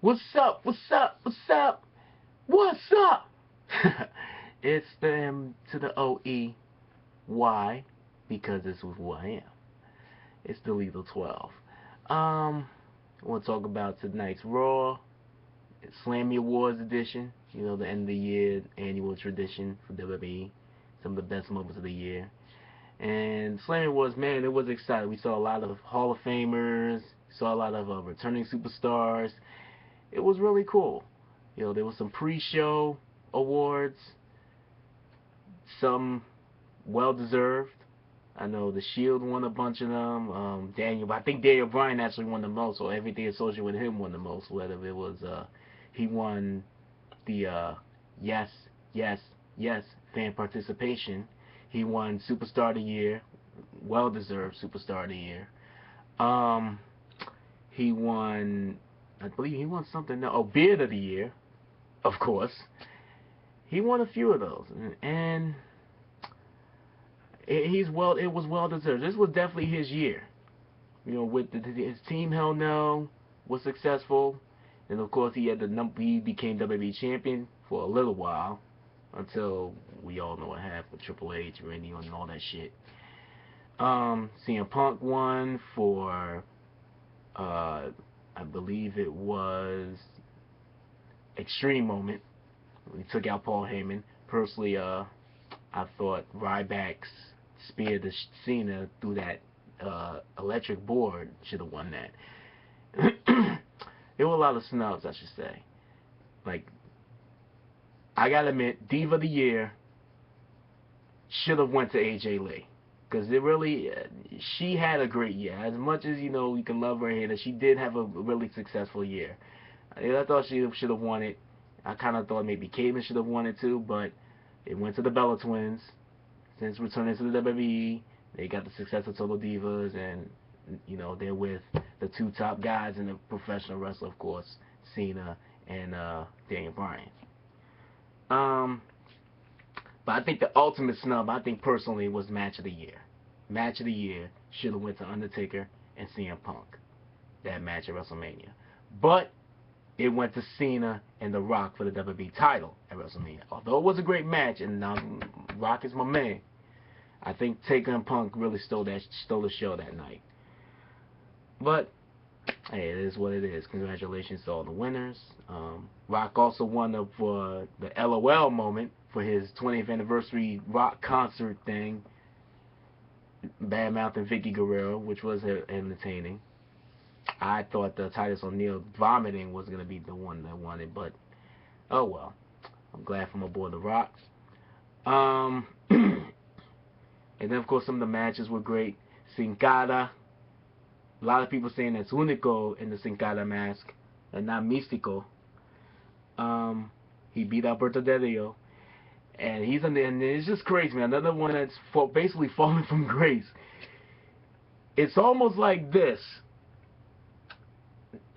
What's up? What's up? What's up? What's up? It's the M to the OE. Why? Because this is who I am. It's the Lethal 12. We'll talk about tonight's Raw, Slammy Awards edition. You know, the end of the year annual tradition for WWE. Some of the best moments of the year. And Slammy Awards, man, it was exciting. We saw a lot of Hall of Famers. Saw a lot of returning superstars. It was really cool. You know, there was some pre-show awards, some well-deserved. I know the Shield won a bunch of them. I think Daniel Bryan actually won the most, or everything associated with him won the most. Whether it was he won the yes, yes, yes fan participation. He won Superstar of the Year, well-deserved Superstar of the Year. He won, I believe he won something. Oh, Beard of the Year, of course. He won a few of those, and it was well deserved. This was definitely his year. You know, with his team, Hell No, was successful, and of course he became WWE champion for a little while, until we all know what happened with Triple H, Randy, and all that shit. CM Punk won for, I believe it was Extreme Moment. We took out Paul Heyman. Personally, I thought Ryback's spear to Cena through that electric board should have won that. There were a lot of snubs, I should say. Like, I gotta admit, Diva of the Year should have went to AJ Lee. Because it really, she had a great year. As much as, you know, we can love her here, that she did have a really successful year. I thought she should have won it. I kind of thought maybe Caitlyn should have won it too, but it went to the Bella Twins. Since returning to the WWE, they got the success of Total Divas, and, you know, they're with the two top guys in the professional wrestling, of course, Cena and Daniel Bryan. But I think the ultimate snub, I think personally, was Match of the Year. Match of the Year should have went to Undertaker and CM Punk. That match at WrestleMania. But it went to Cena and The Rock for the WWE title at WrestleMania. Although it was a great match, and Rock is my man, I think Taker and Punk really stole the show that night. But hey, it is what it is. Congratulations to all the winners. Rock also won for the LOL moment for his 20th anniversary rock concert thing, Badmouth Vicky Guerrero, which was entertaining. I thought the Titus O'Neil vomiting was going to be the one that won it, but oh well. I'm glad for my boy The Rock. And then, of course, some of the matches were great. Sin Cara. A lot of people saying that's Unico in the Sin Cara mask, and not Mystico. He beat Alberto Del Rio. And and it's just crazy, man. Another one that's basically falling from grace. It's almost like this.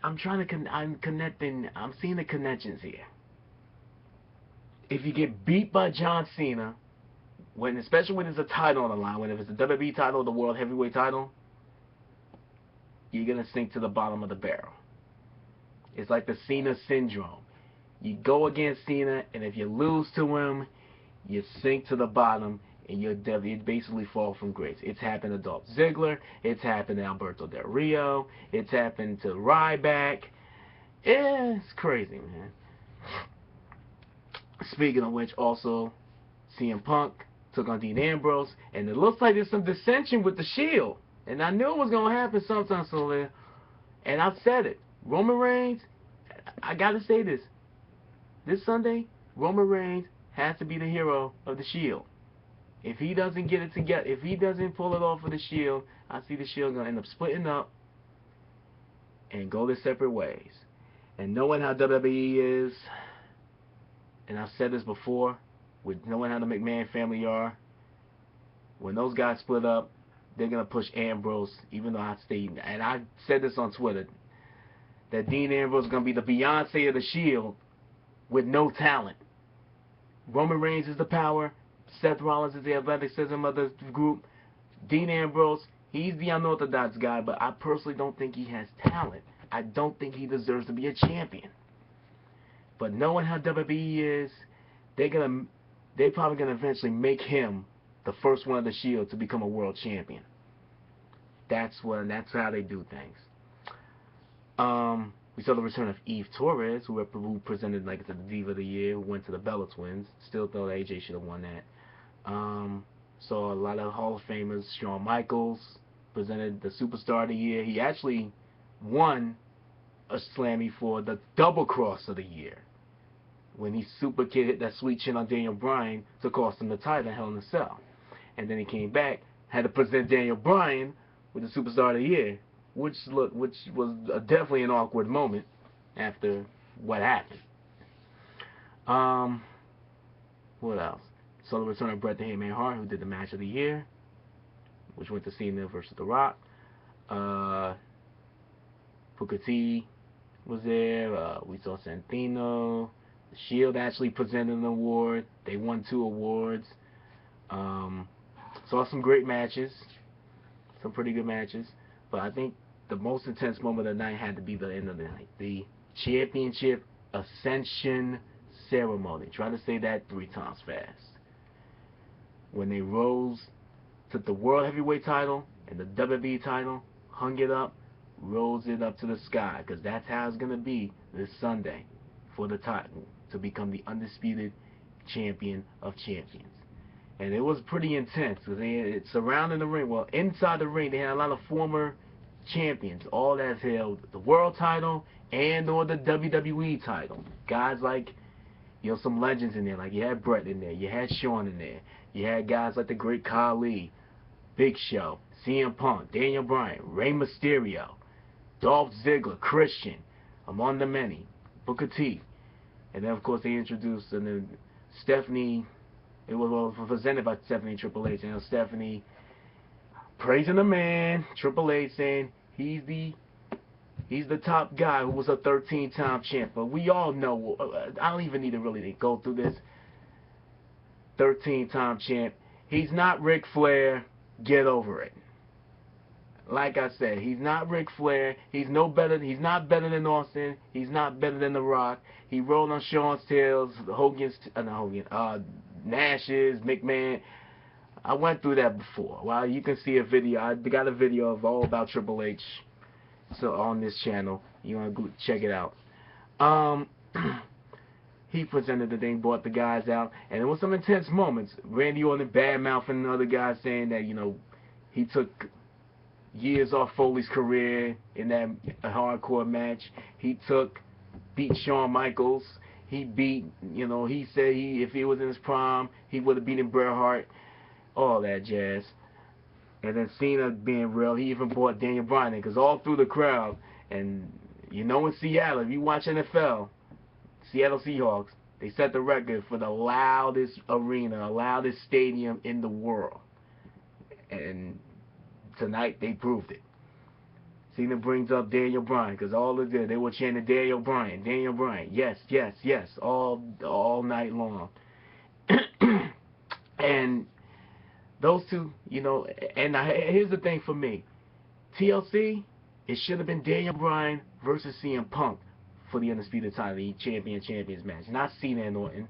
I'm connecting. I'm seeing the connections here. If you get beat by John Cena, especially when there's a title on the line, when it's the WWE title or the World Heavyweight title, you're gonna sink to the bottom of the barrel. It's like the Cena syndrome. You go against Cena, and if you lose to him, you sink to the bottom, and you basically fall from grace. It's happened to Dolph Ziggler. It's happened to Alberto Del Rio. It's happened to Ryback. It's crazy, man. Speaking of which, also, CM Punk took on Dean Ambrose, and it looks like there's some dissension with the Shield. And I knew it was going to happen sometime soon. And I've said it. Roman Reigns, I got to say this. This Sunday, Roman Reigns has to be the hero of the Shield. If he doesn't get it together, if he doesn't pull it off for the Shield, I see the Shield going to end up splitting up and go their separate ways. And knowing how WWE is, and I've said this before, with knowing how the McMahon family are, when those guys split up, they're going to push Ambrose, even though I stayed, and I said this on Twitter, that Dean Ambrose is going to be the Beyonce of the Shield with no talent. Roman Reigns is the power. Seth Rollins is the athleticism of the group. Dean Ambrose, he's the unorthodox guy, but I personally don't think he has talent. I don't think he deserves to be a champion. But knowing how WWE is, they're probably gonna eventually make him the first one of the Shield to become a world champion. That's how they do things. We saw the return of Eve Torres, who presented like the Diva of the Year, who went to the Bella Twins. Still thought AJ should have won that. Saw a lot of Hall of Famers. Shawn Michaels presented the Superstar of the Year. He actually won a Slammy for the Double Cross of the Year, when he super kicked hit that sweet chin on Daniel Bryan to cost him the title in Hell in a Cell. And then he came back, had to present Daniel Bryan with the Superstar of the Year, which was definitely an awkward moment after what happened. What else? So the return of Bret the Hitman Hart, who did the match of the year, which went to Cena versus The Rock. Booker T was there. We saw Santino. The Shield actually presented an award. They won 2 awards. Saw some great matches. Some pretty good matches. But I think the most intense moment of the night had to be the end of the night. The Championship Ascension Ceremony. Try to say that 3 times fast. When they rose, took the World Heavyweight title and the WWE title, hung it up, rose it up to the sky, because that's how it's going to be this Sunday for the title, to become the undisputed champion of champions. And it was pretty intense, because they surrounding the ring, well, inside the ring, they had a lot of former champions, all that held the world title and or the WWE title. Guys like, some legends in there, like you had Bret in there, you had Shawn in there, you had guys like the Great Khali, Big Show, CM Punk, Daniel Bryan, Rey Mysterio, Dolph Ziggler, Christian, among the many, Booker T. And then, of course, they introduced Stephanie. It was presented by Stephanie and Triple H. And Stephanie praising the man, Triple H saying he's the top guy who was a 13-time champ. But we all know, I don't even need to really go through this. 13-time champ. He's not Ric Flair. Get over it. Like I said, he's not Ric Flair. He's not better than Austin. He's not better than The Rock. He rolled on Shawn's tails, Nash's, McMahon. I went through that before. Well, you can see a video. I got a video of all about Triple H, so on this channel. You want to go check it out. He presented the thing, brought the guys out, and there was some intense moments. Randy Orton bad-mouthing other guys, saying that, he took years off Foley's career in that hardcore match. He beat Shawn Michaels. He beat, he said if he was in his prime, he would have beaten Bret Hart. All that jazz. And then Cena being real, he even brought Daniel Bryan in, because all through the crowd, and in Seattle, if you watch NFL, Seattle Seahawks, they set the record for the loudest arena, loudest stadium in the world. And tonight they proved it. Cena brings up Daniel Bryan, because all of them, they were chanting Daniel Bryan, yes, yes, yes, all night long. And those two, and here's the thing for me. TLC, it should have been Daniel Bryan versus CM Punk for the undisputed title, the champions match, not Cena and Orton.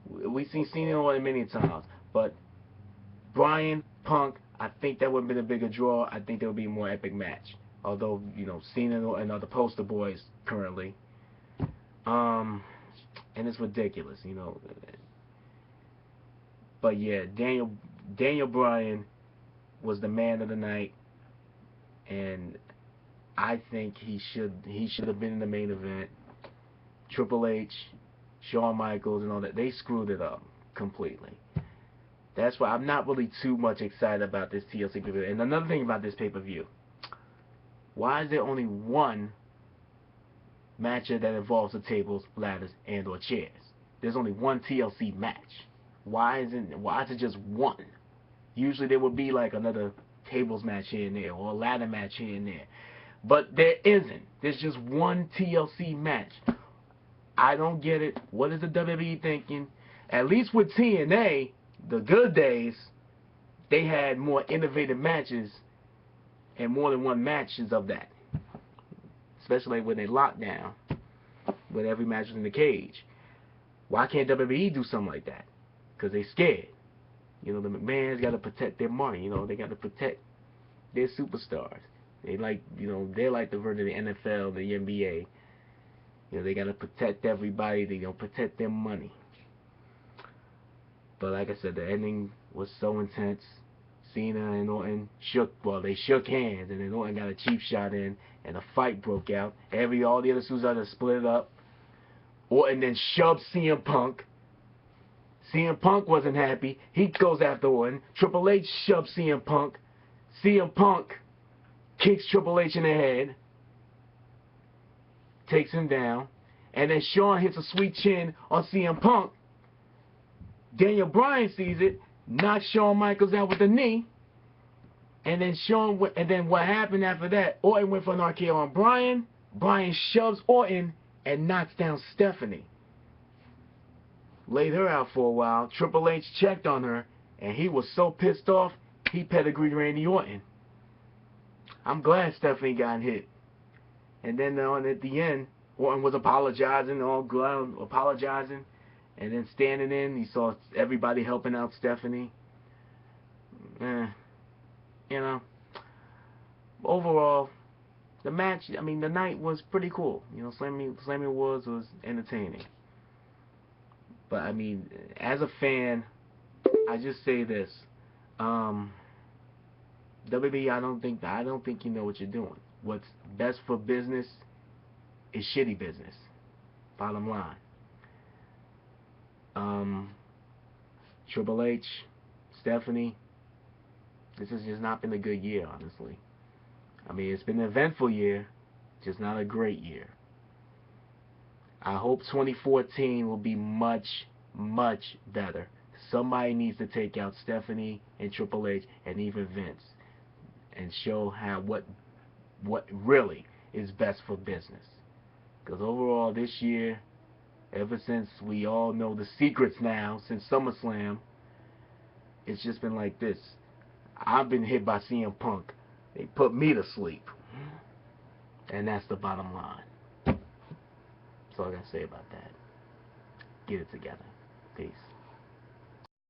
We've seen Cena and Orton many times, but Bryan, Punk, I think that would have been a bigger draw. I think there would be a more epic match. Although, Cena and Orton are the poster boys currently. And it's ridiculous, But yeah, Daniel Bryan was the man of the night, and I think he should have been in the main event. Triple H, Shawn Michaels, and all that, they screwed it up completely. That's why I'm not really too much excited about this TLC pay-per-view. And another thing about this pay-per-view, why is there only one matchup that involves the tables, ladders, and or chairs? There's only one TLC match. Why is it just one? Usually there would be like another tables match here and there, or a ladder match here and there. But there isn't. There's just one TLC match. I don't get it. What is the WWE thinking? At least with TNA, the good days, they had more innovative matches and more than one matches of that. especially when they lock down with every match in the cage. Why can't WWE do something like that? Because they scared. You know, the McMahons got to protect their money. You know, they got to protect their superstars. They like, you know, they're like the version of the NFL, the NBA. You know, they got to protect everybody. They don't protect their money. But like I said, the ending was so intense. Cena and Orton they shook hands, and then Orton got a cheap shot in, and a fight broke out. All the other superstars split up. Orton then shoved CM Punk. CM Punk wasn't happy. He goes after Orton. Triple H shoves CM Punk. CM Punk kicks Triple H in the head. Takes him down. And then Shawn hits a sweet chin on CM Punk. Daniel Bryan sees it. Knocks Shawn Michaels out with a knee. And then what happened after that? Orton went for an RKO on Bryan. Bryan shoves Orton and knocks down Stephanie. Laid her out for a while. Triple H checked on her, and he was so pissed off, he pedigreed Randy Orton. I'm glad Stephanie got hit. And then at the end, Orton was apologizing, and then standing in, he saw everybody helping out Stephanie. You know, overall, the match, I mean, the night was pretty cool. You know, Slammy Awards was entertaining. But I mean, as a fan, I just say this: WWE, I don't think you know what you're doing. What's best for business is shitty business. Bottom line. Triple H, Stephanie, this has just not been a good year, honestly. I mean, it's been an eventful year, just not a great year. I hope 2014 will be much, much better. Somebody needs to take out Stephanie and Triple H and even Vince and show what really is best for business. Because overall this year, ever since we all know the secrets now, since SummerSlam, it's just been like this. I've been hit by CM Punk. They put me to sleep. And that's the bottom line. That's all I got to say about that. Get it together. Peace.